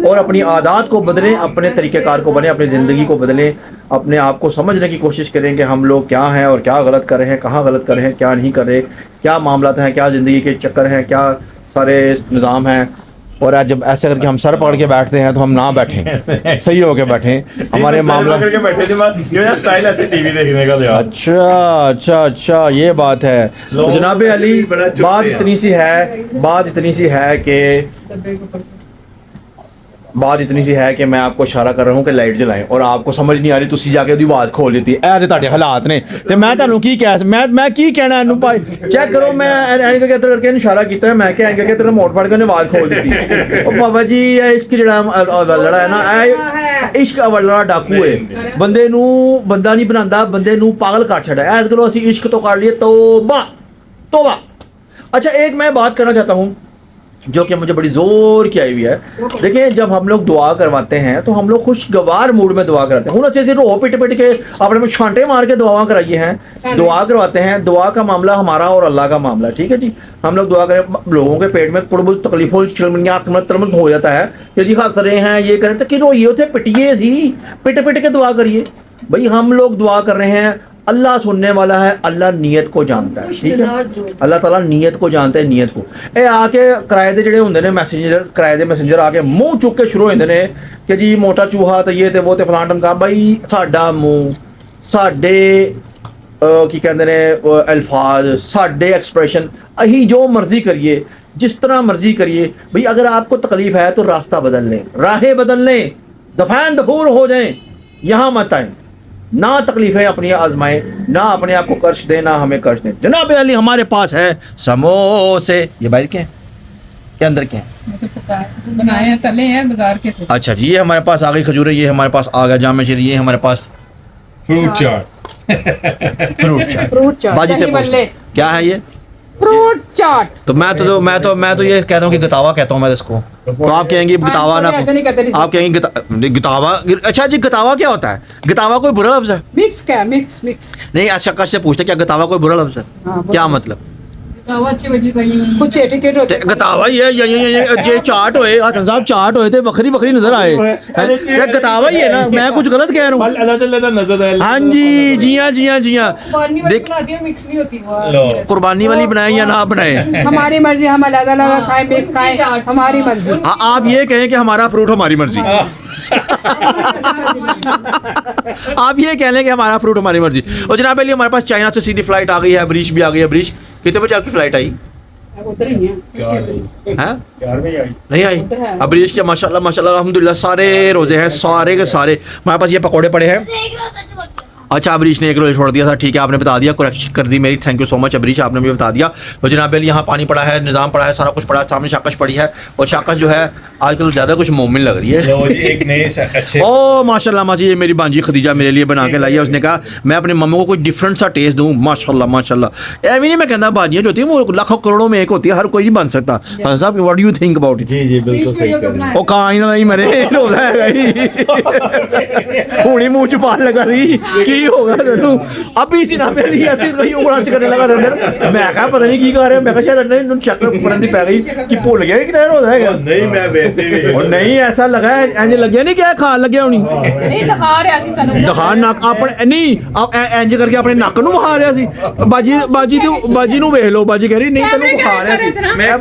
और अपनी आदत को बदलें, अपने तरीक़ेकार को बदलें, अपनी ज़िंदगी को बदलें, अपने आप को समझने की कोशिश करें कि हम लोग क्या हैं और क्या गलत कर रहे हैं, कहाँ गलत कर रहे हैं, क्या नहीं कर रहे, क्या मामलात हैं, क्या ज़िंदगी के चक्कर हैं, क्या सारे निज़ाम हैं। और आज जब ऐसे करके हम सर पकड़ के बैठते हैं तो हम ना बैठें, सही हो के बैठें, हमारे मामला स्टाइल ऐसे टीवी देखने का। अच्छा अच्छा अच्छा, ये बात है। तो जनाब अली बात इतनी सी है कि मैं आपको इशारा कर रहा हूँ कि लाइट जलाएं, और आपको समझ नहीं आ रही, तुसी जाके ਉਹਦੀ आवाज़ खोल दी ऐ ਤੁਹਾਡੇ ਹਾਲਾਤ ਨੇ ਤੇ ਮੈਂ ਤੁਹਾਨੂੰ ਕੀ ਕਹਿ ਮੈਂ ਕੀ ਕਹਿਣਾ ਇਹਨੂੰ ਭਾਈ ਚੈੱਕ ਕਰੋ। ਮੈਂ ਐਂ ਕਰਕੇ ਇਸ਼ਾਰਾ ਕੀਤਾ, ਮੈਂ ਕਿਹਾ ਐਂ ਕਰਕੇ ਤੇਰਾ ਮੋੜ ਫੜ ਕੇ ਉਹਨੇ ਆਵਾਜ਼ ਖੋਲ ਦਿੱਤੀ। ਉਹ ਬਾਬਾ ਜੀ ਇਹ ਇਸ਼ਕ ਜਿਹੜਾ ਲੜਾ ਹੈ ਨਾ, ਇਹ ਇਸ਼ਕ ਵਾਲਾ ਡਾਕੂ ਹੈ, ਬੰਦੇ ਨੂੰ ਬੰਦਾ ਨਹੀਂ ਬਣਾਉਂਦਾ, ਬੰਦੇ ਨੂੰ ਪਾਗਲ ਕਰ ਛੱਡਦਾ। ਐਸ ਗੱਲੋਂ ਅਸੀਂ ਇਸ਼ਕ ਤੋਂ ਕਰ ਲਈਏ, ਤੋਬਾ ਤੋਬਾ। अच्छा, एक मैं बात करना चाहता हूँ जो कि मुझे बड़ी जोर की आई हुई है। देखिए, जब हम लोग दुआ करवाते हैं तो हम लोग खुशगवार मूड में दुआ कराते हैं। अच्छे से रो पिट पिट के अपने में छांटे मार के दुआ कराइए हैं, दुआ करवाते हैं। दुआ का मामला हमारा और अल्लाह का मामला, ठीक है जी। हम लोग दुआ करें, लोगों के पेट में थोड़ी बहुत तकलीफ हो जाता है कि जी हंस रहे हैं, ये करें, तो कि रोइए थे, पिटिए सी, पिट पिट के दुआ करिए। भाई हम लोग दुआ कर रहे हैं, अल्लाह सुनने वाला है, अल्लाह नीयत को जानता है, ठीक है। अल्लाह ताला नीयत को जानता है, नीयत को। ए आके किराए दे ਜਿਹੜੇ ਹੁੰਦੇ ਨੇ किराए दे मैसेंजर आके मुंह चुक के शुरू हो जाते हैं कि जी मोटा चूहा तो ये ते वो ते फलान टमका। भाई साडा मुंह, साडे की कहते ने अल्फाज, साडे एक्सप्रेशन, अही जो मर्जी करिए, जिस तरह मर्जी करिए। भाई अगर आपको तकलीफ है तो रास्ता बदल लें, राहें बदल लें, दफान दफूर हो जाएं, यहाँ मत आए। ना तकलीफें अपनी आजमाएं, ना अपने आप को कष्ट दें, ना हमें कष्ट दें। जनाब अली हमारे पास है समोसे। ये बाहर के हैं क्या अंदर के हैं? मुझे पता है, बनाए हैं, तले हैं, बाजार के थे। अच्छा जी, ये हमारे पास आ गई खजूरें, ये हमारे पास आ गया जाम शरीर, ये हमारे पास फ्रूट चाट। फ्रूट चाट बाजी से पूछ लो, क्या है ये? फ्रूट चाट। तो मैं तो ये कह रहा हूँ कि गतावा कहता हूँ मैं इसको। तो आप कहेंगे गतावा ना, ऐसे नहीं कहते, आप कहेंगे गतावा। अच्छा जी, गतावा क्या होता है? गतावा कोई बुरा लफ्ज है? मिक्स क्या, मिक्स मिक्स नहीं, अशक्कत से पूछते क्या गतावा कोई बुरा लफ्ज है? हाँ, क्या मतलब? अच्छी बजी भाई कुछ एटिकेट होते ते गतावा ही है, ये चाट होए, हसन साहब चाट होए थे वखरी वखरी नजर आए, ये गतावा ही है ना। मैं कुछ गलत कह रहा हूँ? हाँ जी, जी हाँ, जी हाँ, जी हाँ। देख, मिक्स नहीं होती, कुर्बानी वाली बनाए या ना बनाए, हमारी मर्जी, हम अलग अलग खाएं, मिक्स खाएं, हमारी मर्जी। आप ये कहें कि हमारा फ्रूट हमारी मर्जी। आप ये कह लें कि हमारा फ्रूट हमारी मर्जी। और जनाब अली हमारे पास चाइना से सीधी फ्लाइट आ गई है, ब्रिश भी आ गई है। ब्रिश कितने बजे आपकी फ्लाइट आई? उधर ही है, हैं? नहीं आई अब ब्रिश के? माशाल्लाह माशाल्लाह अल्हम्दुलिल्लाह सारे रोजे हैं, सारे के सारे। हमारे पास ये पकौड़े पड़े हैं। अच्छा, अबरीश ने एक रोज़ छोड़ दिया था, ठीक है, आपने बता दिया, करेक्ट कर दी मेरी, थैंक यू सो मच अबरीश, आपने मुझे बता दिया। तो जनाब अली यहाँ पानी पड़ा है, निज़ाम पड़ा है, सारा कुछ पड़ा है, सामने शाकश पड़ी है। और शाकश जो है आजकल ज़्यादा कुछ मोमिन लग रही है। एक नए अच्छे ओ माशाल्लाह माजी, ये मेरी भांजी खदीजा मेरे लिए बना के लाई है। उसने कहा मैं अपने मम्मी को कोई डिफरेंट सा टेस्ट दूँ। माशाल्लाह माशाल्लाह। ऐवी नहीं मैं कहता, भाजियाँ जो होती हैं वो लाखों करोड़ों में एक होती है, हर कोई नहीं बन सकता। साहब what do you think about it? जी बिल्कुल सही कह रहे हैं। ओ कहाँ ही ना नहीं मरे हुणी मुंह च पान लगा सी की होगा तेनू अभी सी ना मेरी ऐसी रही उंगलां च करने लगा अंदर। मैं कहा पता नहीं की कर रहे, मैं कहा शायद अंदर इन्होंने शक करन दी पै गई कि भुल गया कि नहीं होता है। नहीं मैं वैसे भी और नहीं ऐसा लगा है, इंज लगे नहीं क्या खान लगे होनी नहीं दिखा रहा सी तनु, दिखा नक अपने नहीं इंज करके अपने नक नू वहा रहा सी। बाजी नू वेख लो, बाजी कह रही नहीं तेनू वखा रहा सी। मैं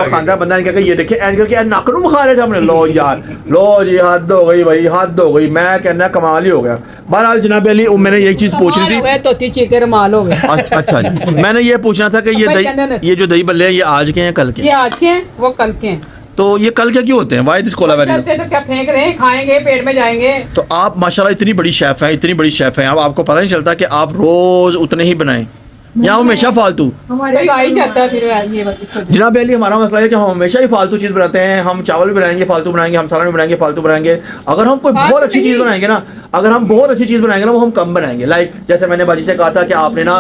वखांदा बंदा नहीं कह ये देखे इंज करके नक नू वखा रहा सामने। लो यार, लो जी हद हो गई भाई, हद हो गई। मैं कहना कमाल ही हो गया। बहरहाल जनाब अली मैंने यही चीज पूछनी थी। तोती चीर के रुमाल हो गए। अच्छा जी, मैंने ये पूछना था कि ये जो दही बल्ले हैं ये आज के हैं कल के? ये आज के हैं, वो कल के हैं। तो ये कल के क्यों होते हैं? Why this Cola very? तो क्या फेंक रहे हैं, खाएंगे पेट में जाएंगे। तो आप माशाल्लाह इतनी बड़ी शेफ हैं, इतनी बड़ी शेफ हैं, अब आपको पता नहीं चलता कि आप रोज उतने ही बनाएं या हमेशा फालतू? हमारे आ ही जाता है फिर ये बात। जनाब अली हमारा मसला है कि हम हमेशा ही फालतू चीज़ बनाते हैं। हम चावल भी बनाएंगे फालतू बनाएंगे, हम सालन भी बनाएंगे फालतू बनाएंगे। अगर हम कोई बहुत अच्छी चीज़ बनाएंगे ना, अगर हम बहुत अच्छी चीज़ बनाएंगे ना, वो हम कम बनाएंगे। लाइक जैसे मैंने बाजी से कहा था कि आपने ना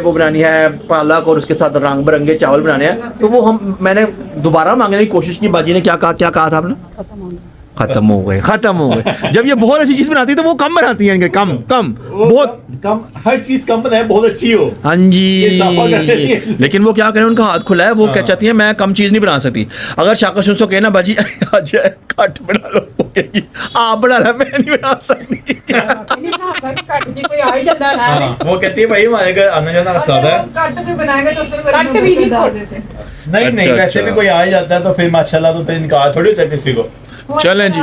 वो बनानी है पालक और उसके साथ रंग बिरंगे चावल बनाने हैं, तो वो मैंने दोबारा मांगने की कोशिश की। बाजी ने क्या कहा था आपने? खत्म हो गए। जब ये बहुत अच्छी चीज बनाती है तो वो कम बनाती है, कम बहुत कम, हर चीज कम बनाए बहुत अच्छी हो। हाँ जी, लेकिन वो क्या करें, उनका हाथ खुला है, वो क्या चाहती है मैं कम चीज नहीं बना सकती। अगर शाकश उसको कहना बाजी आज कट बना लो, आप बना लो, मैं नहीं बना सकती। वो कहती है भाई हमारे घर आना जाना सादा है, कट भी बनाएगा तो उसमें कट भी नहीं छोड़ देते। नहीं वैसे भी कोई आ ही जाता है तो फिर माशाल्लाह तो फिर इनकार थोड़ी होता है किसी को। चलें जी,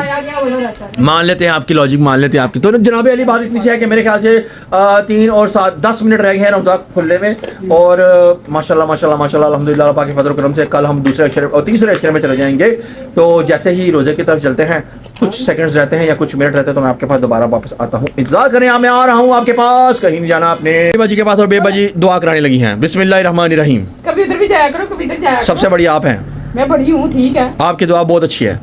मान लेते हैं आपकी लॉजिक, मान लेते हैं आपकी। तो जनाब अली बात इतनी सी है कि मेरे ख्याल से 3 और 7 10 मिनट रह गए हैं रमज़ान खुलने में। और माशाल्लाह अल्हम्दुलिल्लाह पाक के फजल करम से कल हम दूसरे अशरे और तीसरे अशरे में चले जाएंगे। तो जैसे ही रोज़े की तरफ चलते हैं, कुछ सेकंड्स रहते हैं या कुछ मिनट रहते हैं, तो मैं आपके पास दोबारा वापस आता हूँ। इंतजार करें, मैं आ रहा हूँ आपके पास, कहीं नहीं जाना आपने। बेबाजी के पास और बेबाजी दुआ कराने लगी हैं। बिस्मिल्लाहिर्रहमानिर्रहीम। कभी उधर भी जाया करो, कभी इधर जाया करो। सबसे बड़ी आप हैं, मैं बड़ी हूँ, ठीक है। आपकी दुआ बहुत अच्छी है।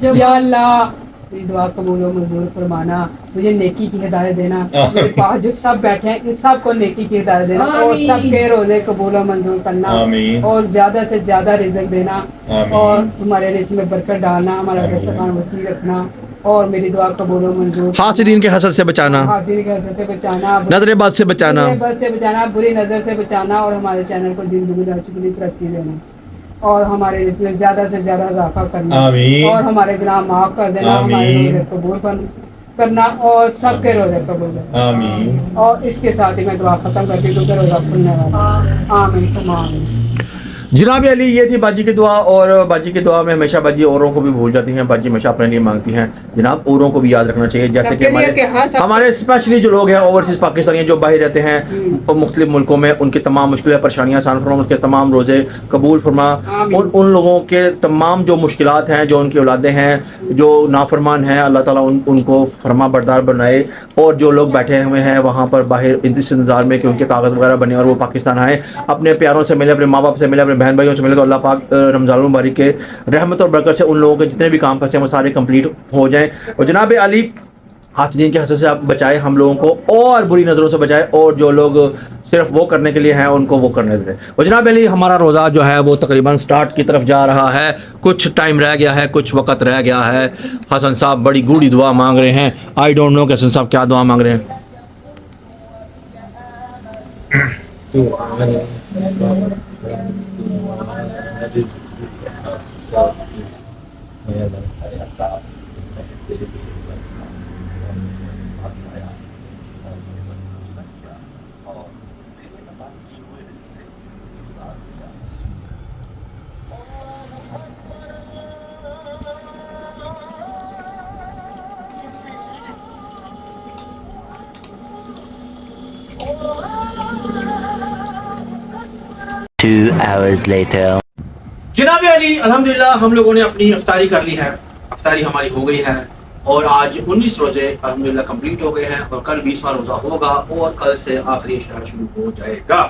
या अल्लाह मेरी दुआ कबूल व मंजूर फरमाना, मुझे नेकी की हिदायत देना, मेरे पास जो सब बैठे हैं इन सबको नेकी की हिदायत देना और आमीन। सबके रोजे कबूल व मंजूर करना आमीन। और ज्यादा से ज्यादा रिज़्क देना आमीन। और हमारे रिज़्क में बरकत डालना, हमारा आमीन। दस्तरखान वसी रखना और मेरी दुआ कबूल व मंजूर हासिदीन के हसद से बचाना, हाजिर के हसद से बचाना, नजरेबाज से बचाना, बुरे बस से बचाना, बुरी नज़र से बचाना और हमारे चैनल को दिन दुगनी चुगनी तरक्की देना और हमारे इसमें ज़्यादा से ज़्यादा इजाफा करना आमीन। और हमारे गुनाह माफ़ कर देना, हमारे आमीन। रोज़े कबूल करना और सबके रोज़े कबूल करना। आमीन। और इसके साथ ही मैं दुआ ख़त्म करती हूँ क्योंकि रोज़ा खुलने वाला है। आमीन सुम्मा आमीन। जनाब अली ये थी बाजी की दुआ। और बाजी की दुआ में हमेशा बाजी औरों को भी भूल जाती हैं, बाजी हमेशा अपने लिए मांगती हैं। जनाब औरों को भी याद रखना चाहिए, जैसे कि सबके लिए कि हाँ, सब- हमारे स्पेशली जो लोग हैं ओवरसीज पाकिस्तानी जो बाहर रहते हैं और मुख्तलिफ मुल्कों में, उनकी तमाम मुश्किलें परेशानियां आसान फरमा, उनके तमाम रोज़े कबूल फरमा आमीन। और उन लोगों के तमाम जो मुश्किलात हैं, जो उनकी औलादें हैं जो नाफरमान हैं, अल्लाह ताला उनको फरमा बरदार बनाए। और जो लोग बैठे हुए हैं वहाँ पर बाहर इंतज़ार में कि उनके कागज़ वगैरह बने और वो पाकिस्तान आए, अपने प्यारों से मिले, अपने माँ बाप से मिले, अपने बहन भाइयों से मिले, तो अल्लाह पाक रमज़ान मुबारक के रहमत और बरकत से उन लोगों के जितने भी काम फंसे हैं वो सारे कंप्लीट हो जाएं। और जनाब अली हासिदीन के हसद से आप बचाए, हम लोगों को और बुरी नज़रों से बचाए और जो लोग सिर्फ वो करने के लिए हैं उनको वो करने दें। और जनाब अली हमारा रोज़ा जो है वो तकरीबन स्टार्ट की तरफ जा रहा है, कुछ टाइम रह गया है, कुछ वक्त रह गया है। हसन साहब बड़ी गूढ़ी दुआ मांग रहे हैं। आई डोंट नो कि हसन साहब क्या दुआ मांग रहे हैं। Two hours later. जनाब अली अल्हम्दुलिल्लाह हम लोगों ने अपनी अफ्तारी कर ली है, अफ्तारी हमारी हो गई है और आज 19 रोज़े अल्हम्दुलिल्लाह कंप्लीट हो गए हैं और कल 20वां रोज़ा होगा और कल से आखिरी इशरा शुरू हो जाएगा।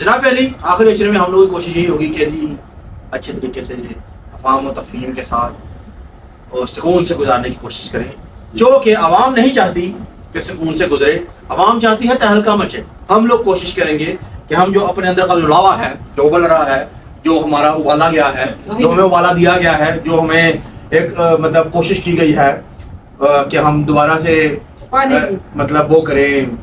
जनाब अली आखिरी इशरे में हम लोगों की कोशिश यही होगी कि जी अच्छे तरीके से अफ़ाम और तफ़हीम के साथ और सुकून से गुजारने की कोशिश करें, जो कि आवाम नहीं चाहती कि सुकून से गुजरे, आवाम चाहती है तहलका मचे। हम लोग कोशिश करेंगे कि हम जो अपने अंदर का जो लावा है, जो उबल रहा है, जो हमारा उबाला गया है, जो हमें उबाला दिया गया है, जो हमें एक मतलब कोशिश की गई है कि हम दोबारा से मतलब वो करें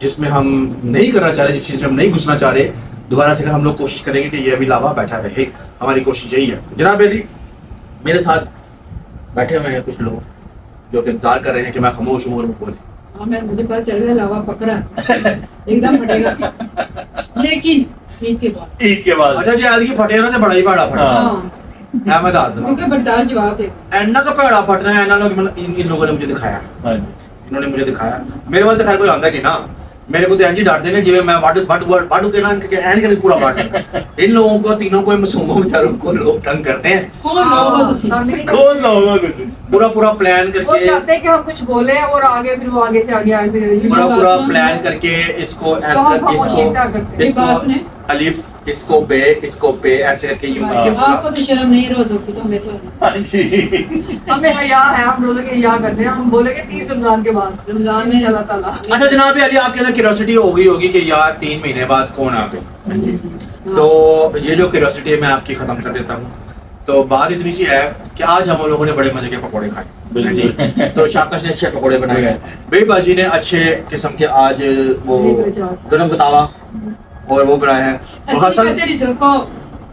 जिसमें हम नहीं करना चाह रहे, जिस चीज़ में हम नहीं घुसना चाह रहे, दोबारा से हम लोग कोशिश करेंगे कि ये अभी लावा बैठा रहे। हमारी कोशिश यही है। जनाब अली मेरे साथ बैठे हुए हैं कुछ लोग जो कि इंतजार कर रहे हैं कि मैं खामोश हूँ और वो बोले। हाँ, मुझे पता चल गया लावा पकड़ा एकदम फटेगा लेकिन ईद के बाद। ईद के बाद अच्छा जी आज की फटे ना तो बड़ा ही बड़ा फटा हाँ, है। मैं बता दूँ क्योंकि बर्दाश्त जवाब दे एना का पेड़ा फटना है, इन लोगों ने मुझे दिखाया, हाँ जी। इन्होंने मुझे दिखाया। मेरे वाल तो खैर कोई आंदा नहीं ना, मेरे को तो एंजी डांटते हैं जिਵੇਂ मैं वाडू के ना एंज के पूरा वाट। इन लोगों को तीनों को मासूमों बेचारों को लोग तंग करते हैं। कौन लोगों तुसी कौन लोगों को पूरा प्लान वो करके चाहते हैं कि हम कुछ बोले और आगे फिर वो आगे से आगे आगे पूरा प्लान करके इसको बात सुने। अलिफ इसको बे इसको पे ऐसे करके यूं करके आपको तो शर्म नहीं रोज़ों की, तो हमें तो है। हाँ जी। हमें हया है, हम रोज़े के हया करते हैं। हम बोलेंगे 30 रमजान के बाद, रमजान में इंशाल्लाह ताला। अच्छा जनाब अली आपके अंदर क्यूरियोसिटी हो गई होगी कि यार 3 महीने बाद कौन आ गए। हाँ जी। तो ये जो क्यूरियोसिटी है मैं आपकी खत्म कर देता हूँ। तो बात इतनी सी है कि आज हम लोगों ने बड़े मजे के पकौड़े खाए। हाँ जी। तो शाकश ने अच्छे पकौड़े बनाए हैं, बेबाजी ने अच्छे किस्म के आज वो गरम बतावा और वो बनाए हैं। और हसन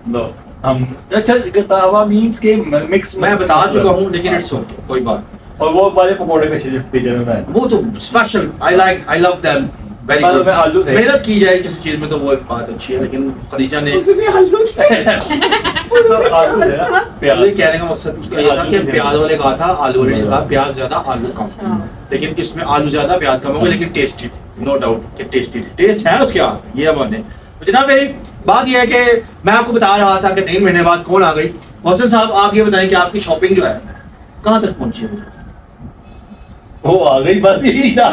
लो हम अच्छा गतावा मींस के मिक्स मैं बता चुका हूँ लेकिन इट्स ओके, कोई बात। और वो वाले पकोड़े में फीचर में बनाए। वो तो special I love them very बाद गुड। में आलू थे। मेहनत की जाए किसी चीज में तो वो एक बात अच्छी है, लेकिन खदीजा ने उसमें आलू थे। सब आलू थे ना, प्याज। ये कहने का मकसद उसका ये था कि आलू थे। प्याज वाले कहा था, आलू वाले ने कहा प्याज ज्यादा आलू कम। लेकिन इसमें आलू ज्यादा प्याज कम हो गए, लेकिन टेस्टी थी, नो डाउट कि टेस्टी थी। टेस्ट है उसके यहाँ, ये माने। जनाब मेरी बात यह है कि मैं आपको बता रहा था कि 3 महीने बाद कौन आ गई। मोहसिन साहब आप ये बताएं कि आपकी शॉपिंग जो है कहाँ तक पहुंची है? वो आ गई बस यही था।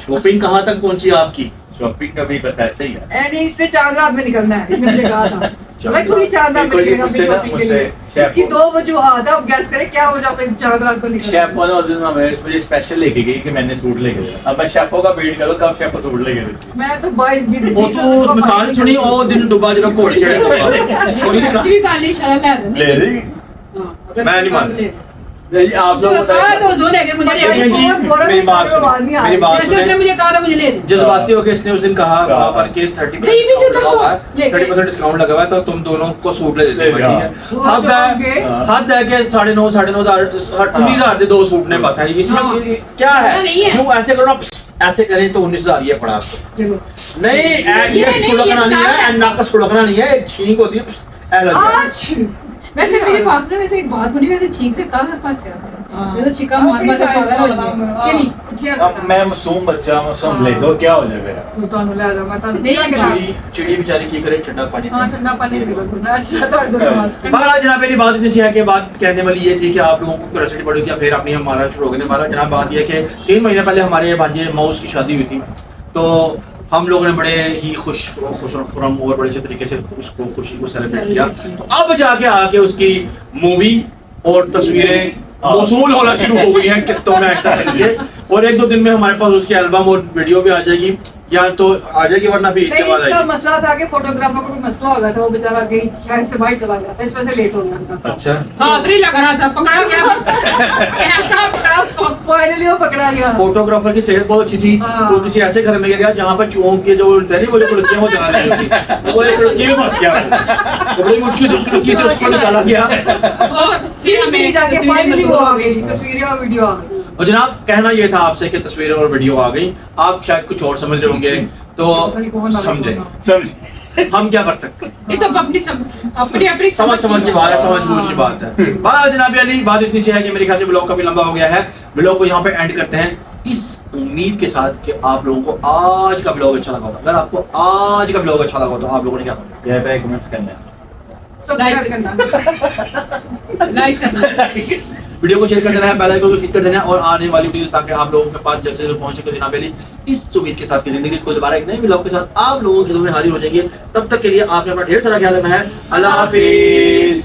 शॉपिंग कहाँ तक पहुंची आपकी? शॉपिंग का भी बस ऐसे ही है। नहीं, इससे 4 रात में निकलना है, इसने मुझे कहा था। लाइक कोई चांद रात देखो जी, निकलेगा मुझसे अपनी ना, शॉपिंग के मुझसे लिए शेफ इसकी को- दो वजूहात है अब गैस करें क्या वजह से चांद रात को निकल शेफ को ना उस दिन मुझे स्पेशल लेके गई कि मैंने सूट लेके दिया। अब मैं शेफों का वेट करो कब शेफ सूट लेके देती। मैं तो 22 दिन ਉਹ ਤੂੰ ਮਿਸਾਲ ਸੁਣੀ ਉਹ ਦਿਨ ਡੁੱਬਾ ਜਦੋਂ ਘੋੜੇ ਚੜੇ ਸੁਣੀ ਨਾ किसी भी काली शाला ला देना ले रही हाँ, अगर मैं नहीं कोई मानता। ले। नहीं, आप लोग कहा तो जो लेके मुझे ले नहीं, दे। नहीं, मेरी बात सुनो, मेरी बात जैसे उसने सुनो। मुझे कहा था मुझे ले दे। जज्बाती होकर इसने उस दिन कहा वहाँ पर कि 30% नहीं, भी जो डिस्काउंट लगा हुआ है, लेके। 30% डिस्काउंट लगा हुआ है तो तुम दोनों को सूट ले देते हो, ले ठीक है। हाँ। हद है हाँ। हद है कि 9,500 19,000 के 2 सूट ने बस है इसमें हाँ। क्या है हाँ, नहीं है। क्यों ऐसे करो ना ऐसे करें तो 19,000 ये पड़ा देखो नहीं ये ये नहीं, सुलगना ये नहीं बता है नक सुलगना नहीं है एक छींक होती है ऐ लग जाए। आज वैसे मेरे पास ना वैसे एक बात बनी वैसे छींक से कहाँ है पास यार हाँ। ये तो छिका मार मार के पागल हो गया क्या नहीं अब मैं मासूम बच्चा मासूम ले दो क्या हो जाएगा यार? तू तो ले जा मैं तो नहीं, चिड़ी चिड़ी बेचारी की करे ठंडा पानी हां ठंडा पानी भी देखो ना अच्छा तो धन्यवाद बहरहाल जनाब मेरी बात इतनी सी है कि बात कहने वाली ये थी कि आप लोगों को क्यूरियोसिटी बढ़ेगी या फिर अपनी हमारा शुरू हो गया बहरहाल जनाब बात ये है कि 3 महीने पहले हमारे भांजे माउस की शादी हुई थी तो हम लोगों ने बड़े ही खुशम और बड़े अच्छे तरीके से उसको खुशी को सेलिब्रेट किया तो अब जाके आके उसकी मूवी और तस्वीरें मौसूल होना शुरू हो गई हैं किस्तों में ऐसा करिए और 1-2 दिन में हमारे पास उसकी एल्बम और वीडियो भी आ जाएगी या तो आ जाएगी वरना फिर ईद के नहीं बाद इसका आएगी मसला था कि फोटोग्राफर को कोई मसला हो गया था वो बेचारा कहीं शहर से बाहर चला गया था इस वजह से लेट हो गया था अच्छा हाँ तो नहीं लग रहा था पकड़ा गया ऐसा पकड़ा उसको फाइनली वो पकड़ा गया फोटोग्राफर की सेहत बहुत अच्छी थी हाँ। तो किसी ऐसे घर में गया जहाँ पर चूहों के जो थे नहीं वो जो लड़कियां वो जगा रही होती वो एक लड़की में फंस गया तो बड़ी मुश्किल से उस लड़की से उसको निकाला गया और फिर फिर हमें जाके तस्वीरें फाइनली वो आ मशहूर गई तस्वीरें और वीडियो आ गई और जनाब कहना ये था आपसे कि तस्वीरें और वीडियो आ गई आप शायद कुछ और समझ रहे होंगे तो समझे समझ हम क्या कर सकते हैं ये तो अपनी अपनी अपनी समझ की बात है समझ बूझ की बात है बात जनाब अली बात इतनी सी है कि मेरे ख्याल से ब्लॉग काफी लंबा हो गया है ब्लॉग को यहाँ पे एंड करते हैं इस उम्मीद के साथ कि आप लोगों को आज का ब्लॉग अच्छा लगा होगा अगर आपको आज का ब्लॉग अच्छा लगा तो आप लोगों ने क्या करना यार पे कमेंट्स करना सब्सक्राइब करना लाइक करना वीडियो को शेयर कर देना है बेल आइकन को क्लिक कर देना है और आने वाली वीडियोस ताकि आप लोगों के पास जल्द से जल्द पहुंचे जनाब अली इस उम्मीद के साथ कि जिंदगी को दोबारा एक नए ब्लॉग के साथ आप लोगों के सामने हाजिर हो जाएंगे तब तक के लिए आपने अपना ढेर सारा ख्याल रखना है अल्लाह हाफिज।